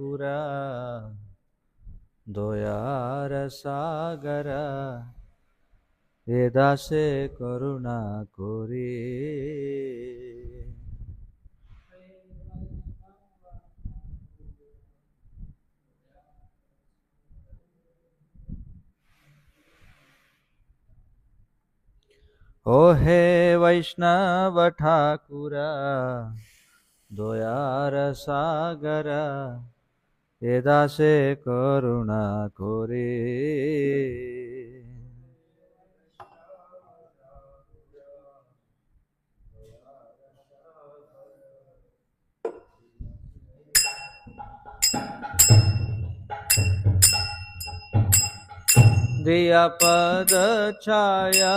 ठाकुरा दयार सागर ए दासे करुणा कोरी। ओ हे वैष्णव ठाकुरा दयार सागर ए दासे करुणा कोरी। दिया पद छाया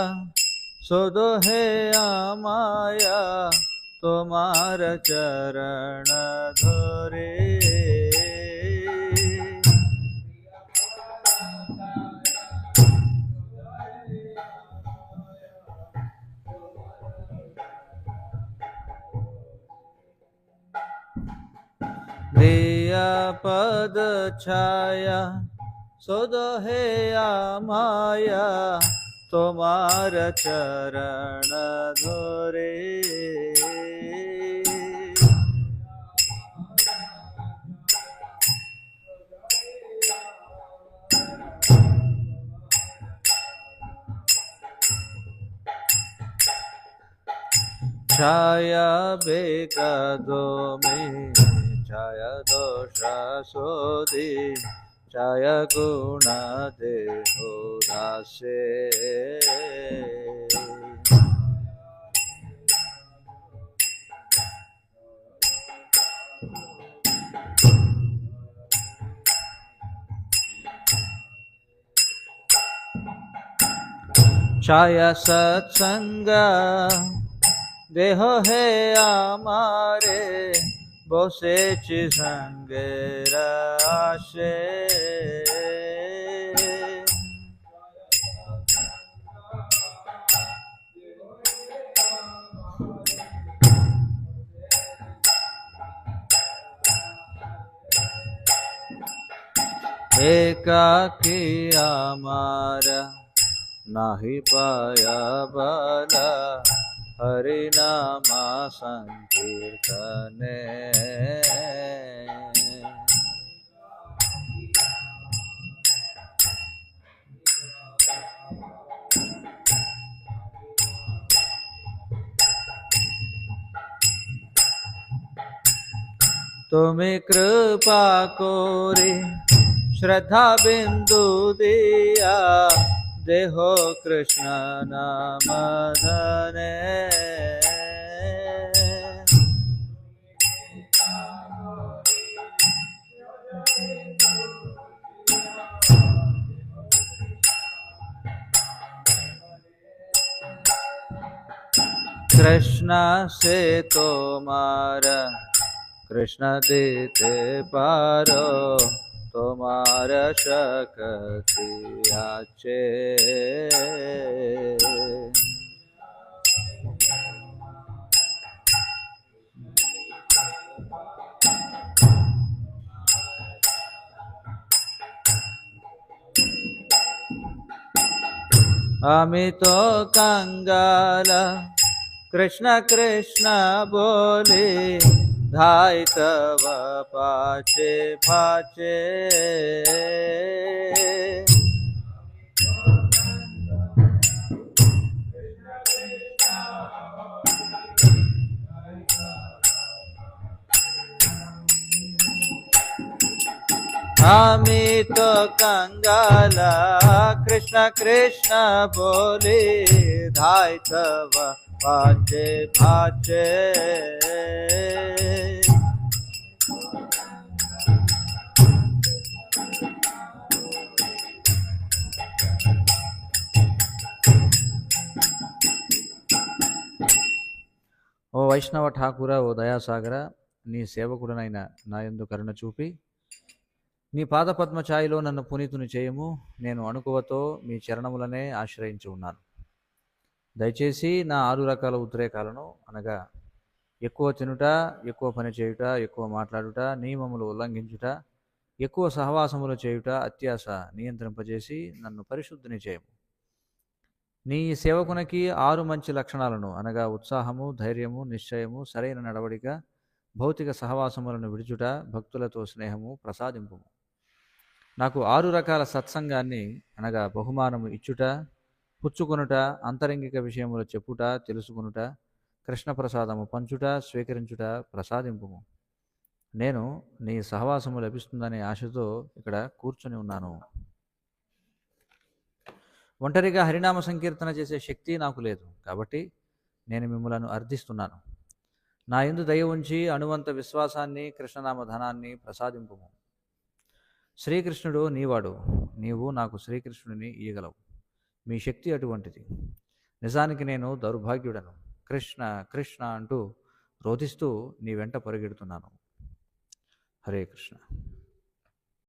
सोदो है आमाया तुम्हार चरण धोरे। दिया पद छाया सोदो है आमाया तुम्हार चरण धोरे। छाया बेगा दो में छाया दोषा सोदी छाया गुण देहो दासे। छाया सत्संग देहो है आमारे बोसे संगे आशे। एकाकी आमारा नाही पाया बाला हरिनामा संकीर्तने। तुम्हें कृपा कोरी श्रद्धा बिंदु दिया देहो कृष्ण नाम धने। कृष्ण से तुम्हारा कृष्ण देते पारो तुम्हारा शक्ति आचे। आमी तो कंगाल कृष्ण कृष्ण बोले धाय तव पाचे पाचे। आमी तो कंगाला कृष्ण कृष्ण बोले धाय तव पाचे पाचे। ఓ వైష్ణవ ఠాకుర ఓ దయాసాగర నీ సేవకుడనైన నాయందు కరుణ చూపి నీ పాదపద్మ ఛాయలో నన్ను పునీతుని చేయము. నేను అణుకువతో మీ చరణములనే ఆశ్రయించి ఉన్నాను. దయచేసి నా 6 రకాల ఉద్రేకాలను అనగా ఎక్కువ తినుట, ఎక్కువ పని చేయుట, ఎక్కువ మాట్లాడుట, నియమములు ఉల్లంఘించుట, ఎక్కువ సహవాసములు చేయుట అత్యాశ నియంత్రింపజేసి నన్ను పరిశుద్ధిని చేయము. నీ సేవకునికి 6 మంచి లక్షణాలను అనగా ఉత్సాహము, ధైర్యము, నిశ్చయము, సరైన నడవడిక, భౌతిక సహవాసములను విడుచుట, భక్తులతో స్నేహము ప్రసాదింపుము. నాకు 6 రకాల సత్సంగాన్ని అనగా బహుమానము ఇచ్చుట, పుచ్చుకొనుట, అంతరంగిక విషయములు చెప్పుట, తెలుసుకొనుట, కృష్ణ ప్రసాదము పంచుట, స్వీకరించుట ప్రసాదింపుము. నేను నీ సహవాసము లభిస్తుందనే ఆశతో ఇక్కడ కూర్చొని ఉన్నాను. ఒంటరిగా హరినామ సంకీర్తన చేసే శక్తి నాకు లేదు. కాబట్టి నేను మిమ్మలను అర్థిస్తున్నాను. నా యందు దయ ఉంచి అణువంత విశ్వాసాన్ని, కృష్ణనామ ధనాన్ని ప్రసాదింపుము. శ్రీకృష్ణుడు నీవాడు, నీవు నాకు శ్రీకృష్ణుడిని ఇయ్యగలవు. మీ శక్తి అటువంటిది. నిజానికి నేను దౌర్భాగ్యుడను. కృష్ణ కృష్ణ అంటూ రోధిస్తూ నీ వెంట పరిగెడుతున్నాను. హరే కృష్ణ.